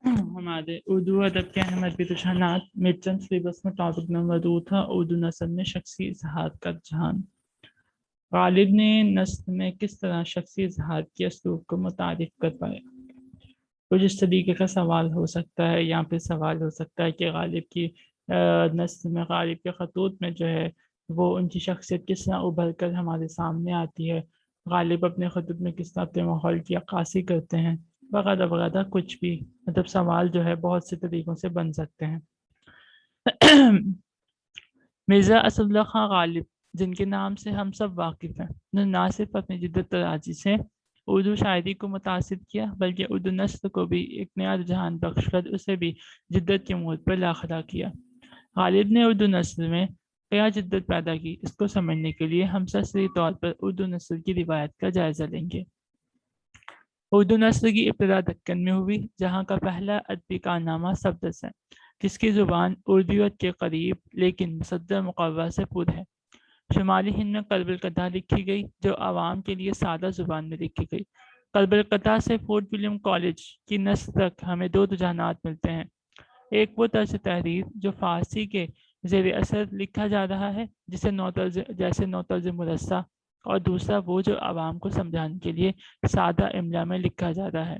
हमारे उर्दू अदब के अहमद रुझानात मिडटर्म सिलेबस में टॉपिक नंबर 2 था उर्दू नस्ल में शख्सी इजहार का रुझान। गालिब ने नस्ल में किस तरह शख्सी इजहार के असलूब को मुतारिफ कर पाया। कुछ इस तरीके का सवाल हो सकता है, यहाँ पे सवाल हो सकता है कि गालिब की नस्ल में, गालिब के खतूत में जो है वो उनकी शख्सियत किस तरह उभर कर हमारे सामने आती है, गालिब अपने खतूत में किस तरह अपने माहौल की अक्कासी करते हैं, वगैरह वगैरह। कुछ भी मतलब सवाल जो है बहुत से तरीक़ों से बन सकते हैं। मिर्ज़ा असदुल्ला खां गालिब, जिनके नाम से हम सब वाकिफ़ हैं, ने ना सिर्फ अपनी जिद्दत तराजी से उर्दू शायरी को मुतासिर किया, बल्कि उर्दू नस्ल को भी एक नया रुझान बख्शकर उसे भी जिद्दत के मोड़ पर लाखड़ा किया। गालिब ने उर्दू नस्ल में क्या जिद्दत पैदा की, इसको समझने के लिए हम सरसरी तौर पर उर्दू नस्ल की रिवायत का जायज़ा लेंगे। उर्दू नस्ल की इब्तदा दक्कन में हुई, जहाँ का पहला अदबी कारनामा सब्दस है, जिसकी ज़ुबान उर्दूयत के करीब लेकिन मुसद्दर मुक़व्वा से पुर है। शुमाली हिंद में कल्बुल कथा लिखी गई, जो आवाम के लिए सादा ज़ुबान में लिखी गई। कल्बुल कथा से फोर्ट विलियम कॉलेज की नस्ल तक हमें दो रुझानात मिलते हैं। एक वो तर्ज तहरीर जो फ़ारसी के ज़ेर असर लिखा जा रहा है, जिसे जैसे नौतर्ज मुरस्सा, और दूसरा वो जो आवाम को समझाने के लिए सादा इमला में लिखा जा रहा है।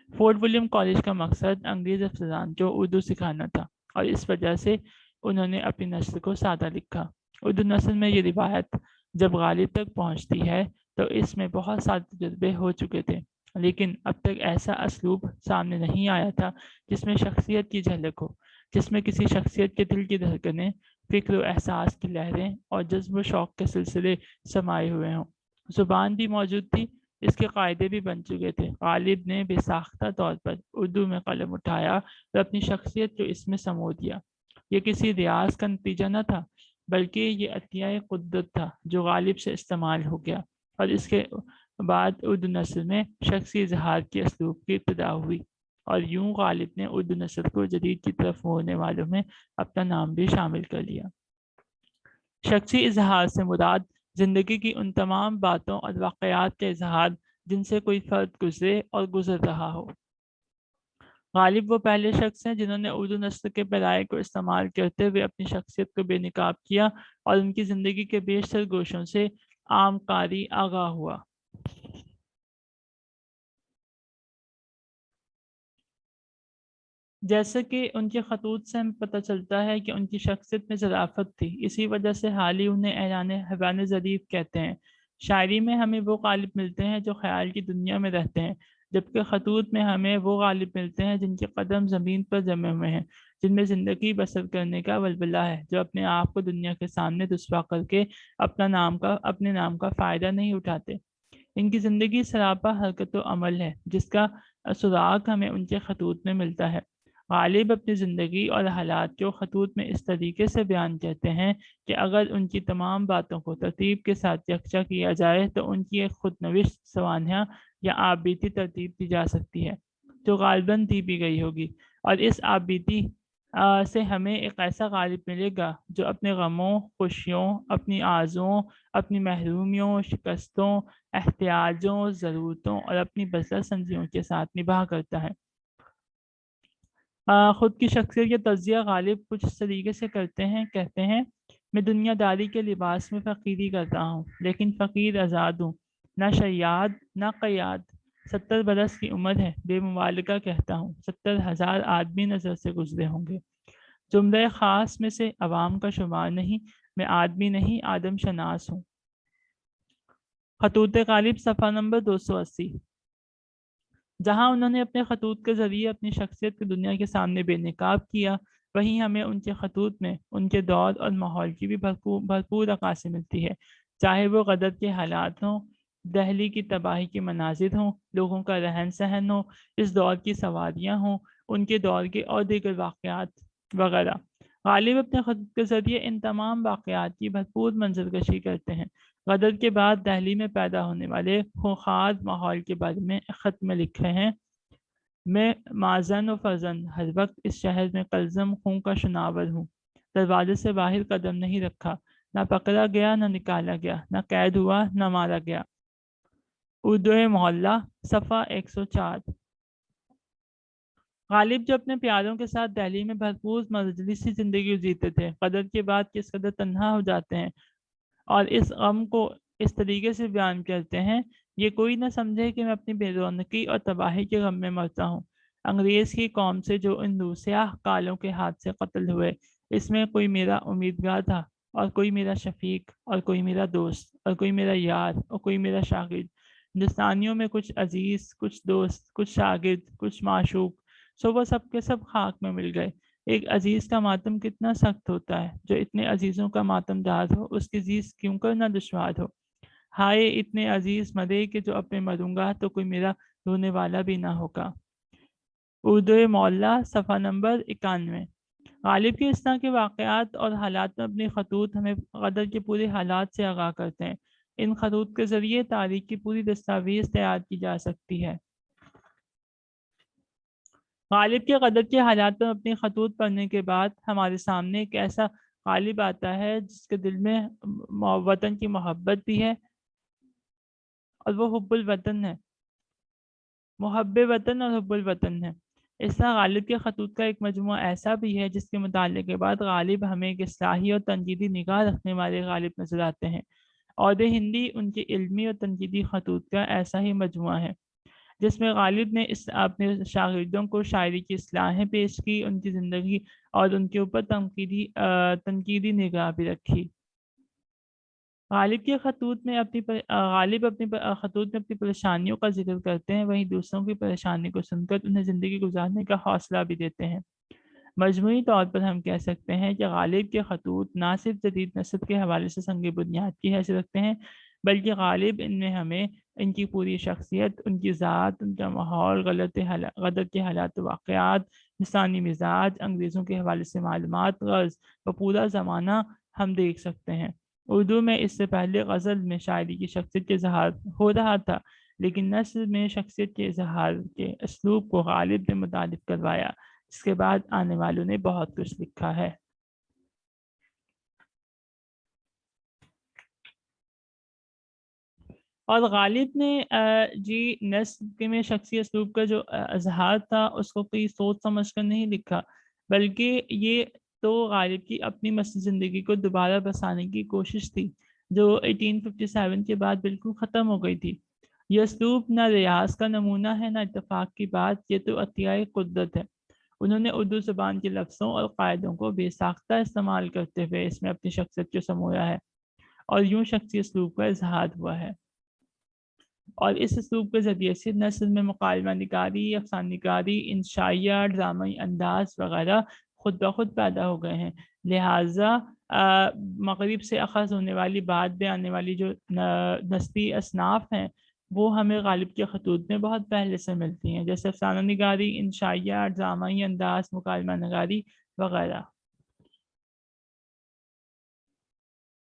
फोर्ट विलियम कॉलेज का मकसद अंग्रेज़ अफसरान को उर्दू सिखाना था, और इस वजह से उन्होंने अपनी नस्ल को सादा लिखा। उर्दू नस्ल में ये रिवायत जब गालिब तक पहुंचती है तो इसमें बहुत सारे तजुर्बे हो चुके थे, लेकिन अब तक ऐसा असलूब सामने नहीं आया था जिसमें शख्सियत की झलक हो, जिसमें किसी शख्सियत के दिल की धड़कनें, फ़िक्र व एहसास की लहरें और जज्ब व शौक़ के सिलसिले समाये हुए हों। ज़ुबान भी मौजूद थी, इसके कायदे भी बन चुके थे। गालिब ने बेसाख्ता तौर पर उर्दू में कलम उठाया और अपनी शख्सियत को इसमें समो दिया। ये किसी रियाज का नतीजा न था, बल्कि ये अतिया कुद्दत था जो गालिब से इस्तेमाल हो गया, और इसके बाद उर्दू नस्ल में शख्सी इजहार के असलूब की इब्तिदा हुई, और यूं गालिब ने उर्दू नस्ल को जदीद की तरफ मोड़ने वालों में अपना नाम भी शामिल कर लिया। शख्सी इजहार से मुराद ज़िंदगी की उन तमाम बातों और वाक़यात का इजहार जिनसे कोई फ़र्द गुज़रे और गुज़र रहा हो। गालिब वो पहले शख्स हैं जिन्होंने उर्दू नस्ल के पैराए को इस्तेमाल करते हुए अपनी शख्सियत को बेनकाब किया और उनकी ज़िंदगी के बेशतर गोशों से आम कारी आगाह हुआ। जैसे कि उनके खतूत से हमें पता चलता है कि उनकी शख्सियत में ज़राफ़त थी, इसी वजह से हाल ही उन्हें ऐलान हैवान ज़रीफ़ कहते हैं। शायरी में हमें वो गालिब मिलते हैं जो ख़याल की दुनिया में रहते हैं, जबकि खतूत में हमें वो गालिब मिलते हैं जिनके कदम ज़मीन पर जमे हुए हैं, जिनमें ज़िंदगी बसर करने का वलवला है, जो अपने आप को दुनिया के सामने रुसवा करके अपने नाम का फ़ायदा नहीं उठाते। इनकी ज़िंदगी सरापा हरकत व अमल है, जिसका सुराग हमें उनके खतूत में मिलता है। गालिब अपनी ज़िंदगी और हालात को खतूत में इस तरीके से बयान करते हैं कि अगर उनकी तमाम बातों को तरतीब के साथ यकजा किया जाए तो उनकी एक खुदनविश्त सवानिया या आपबीती तरतीब दी जा सकती है, जो गालिबन दी भी गई होगी, और इस आपबीती से हमें एक ऐसा गालिब मिलेगा जो अपने गमों, खुशियों, अपनी आर्ज़ुओं, अपनी महरूमियों, शिकस्तों, एहतियाजों, ज़रूरतों और अपनी बसर-संजियों के साथ निभाह करता है। खुद की शख्सियत का तज़किया गालिब कुछ इस तरीके से करते हैं, कहते हैं, मैं दुनियादारी के लिबास में फ़कीरी करता हूँ, लेकिन फ़कीर आज़ाद हूँ, ना शय्याद ना क़य्याद। 70 बरस की उम्र है, बेमुबालगा कहता हूँ, 70,000 आदमी नज़र से गुजरे होंगे। जुमले ख़ास में से अवाम का शुमार नहीं, मैं आदमी नहीं आदम शनास हूँ। खतूत गालिब सफ़ा नंबर 280। जहाँ उन्होंने अपने खतूत के ज़रिए अपनी शख्सियत को दुनिया के सामने बेनकाब किया, वहीं हमें उनके खतूत में उनके दौर और माहौल की भी भरपूर अक्कासी मिलती है, चाहे वो गदर के हालात हों, दहली की तबाही के मनाजिर हों, लोगों का रहन सहन हो, इस दौर की सवारियाँ हों, उनके दौर के और दीगर वाक़यात वगैरह। गालिब अपने खतूत के ज़रिए इन तमाम वाक़यात की भरपूर मंजरकशी करते हैं। गदर के बाद दहली में पैदा होने वाले खूंखार माहौल के बारे में ख़त में लिखे हैं, मैं माज़न व फ़ज़न हर वक्त इस शहर में कलज़म खून का शुनावर हूँ। दरवाजे से बाहर कदम नहीं रखा, ना पकड़ा गया, ना निकाला गया, ना कैद हुआ, ना मारा गया। उर्दू मोहल्ला सफ़ा 104। غالب جو اپنے پیاروں کے ساتھ دہلی میں بھرپور مجلسی زندگی جیتے تھے، قدر کے بعد کس قدر تنہا ہو جاتے ہیں اور اس غم کو اس طریقے سے بیان کرتے ہیں، یہ کوئی نہ سمجھے کہ میں اپنی بے رونقی اور تباہی کے غم میں مرتا ہوں۔ انگریز کی قوم سے جو ان سیاہ کالوں کے ہاتھ سے قتل ہوئے، اس میں کوئی میرا امیدگار تھا اور کوئی میرا شفیق اور کوئی میرا دوست اور کوئی میرا یار اور کوئی میرا شاگرد۔ ہندوستانیوں میں کچھ عزیز، کچھ دوست، کچھ شاگرد، کچھ معشوق، سو وہ سب کے سب خاک میں مل گئے۔ ایک عزیز کا ماتم کتنا سخت ہوتا ہے، جو اتنے عزیزوں کا ماتم دار ہو اس کی عزیز کیوں کرنا دشوار ہو۔ ہائے اتنے عزیز مرے کہ جو اب میں مروں گا تو کوئی میرا رونے والا بھی نہ ہوگا۔ اردو معلیٰ صفحہ نمبر 91۔ غالب کے اس طرح کے واقعات اور حالات میں اپنی خطوط ہمیں غدر کے پورے حالات سے آگاہ کرتے ہیں۔ ان خطوط کے ذریعے تاریخ کی پوری دستاویز تیار کی جا سکتی ہے۔ غالب کے غدر کے حالات میں اپنی خطوط پڑھنے کے بعد ہمارے سامنے ایک ایسا غالب آتا ہے جس کے دل میں وطن کی محبت بھی ہے اور وہ حب الوطن ہے، محب وطن اور حب الوطن ہے۔ اس طرح غالب کے خطوط کا ایک مجموعہ ایسا بھی ہے جس کے مطالعے کے بعد غالب ہمیں ایک اصلاحی اور تنقیدی نگاہ رکھنے والے غالب نظر آتے ہیں۔ عود ہندی ان کے علمی اور تنقیدی خطوط کا ایسا ہی مجموعہ ہے جس میں غالب نے اپنے شاگردوں کو شاعری کی اصلاحیں پیش کی، ان کی زندگی اور ان کے اوپر تنقیدی نگاہ بھی رکھی۔ غالب کے خطوط میں اپنی پریشانیوں کا ذکر کرتے ہیں، وہیں دوسروں کی پریشانی کو سن کر انہیں زندگی گزارنے کا حوصلہ بھی دیتے ہیں۔ مجموعی طور پر ہم کہہ سکتے ہیں کہ غالب کے خطوط نہ صرف جدید نسب کے حوالے سے سنگ بنیاد کی حیثیت رکھتے ہیں، بلکہ غالب ان میں ہمیں ان کی پوری شخصیت، ان کی ذات، ان کا ماحول، غدر کے حالات و واقعات، لسانی مزاج، انگریزوں کے حوالے سے معلومات، غرض و پورا زمانہ ہم دیکھ سکتے ہیں۔ اردو میں اس سے پہلے غزل میں شاعری کی شخصیت کے اظہار ہو رہا تھا، لیکن نثر میں شخصیت کے اظہار کے اسلوب کو غالب نے متعارف کروایا، جس کے بعد آنے والوں نے بہت کچھ لکھا ہے۔ اور غالب نے نثر میں شخصی اسلوب کا جو اظہار تھا اس کو کوئی سوچ سمجھ کر نہیں لکھا، بلکہ یہ تو غالب کی اپنی مستی زندگی کو دوبارہ بسانے کی کوشش تھی جو 1857 کے بعد بالکل ختم ہو گئی تھی۔ یہ اسلوب نہ ریاض کا نمونہ ہے نہ اتفاق کی بات، یہ تو عطیہ قدرت ہے۔ انہوں نے اردو زبان کے لفظوں اور قاعدوں کو بے ساختہ استعمال کرتے ہوئے اس میں اپنی شخصیت کو سمویا ہے اور یوں شخصی اسلوب کا اظہار ہوا ہے۔ اور اس اسلوب کے ذریعے سے نثر میں مکالمہ نگاری، افسانہ نگاری، انشائیہ، ڈرامائی انداز وغیرہ خود بخود پیدا ہو گئے ہیں۔ لہٰذا مغرب سے اخذ ہونے والی بعد میں آنے والی جو نثری اصناف ہیں وہ ہمیں غالب کے خطوط میں بہت پہلے سے ملتی ہیں، جیسے افسانہ نگاری، انشائیہ، ڈرامائی انداز، مکالمہ نگاری وغیرہ۔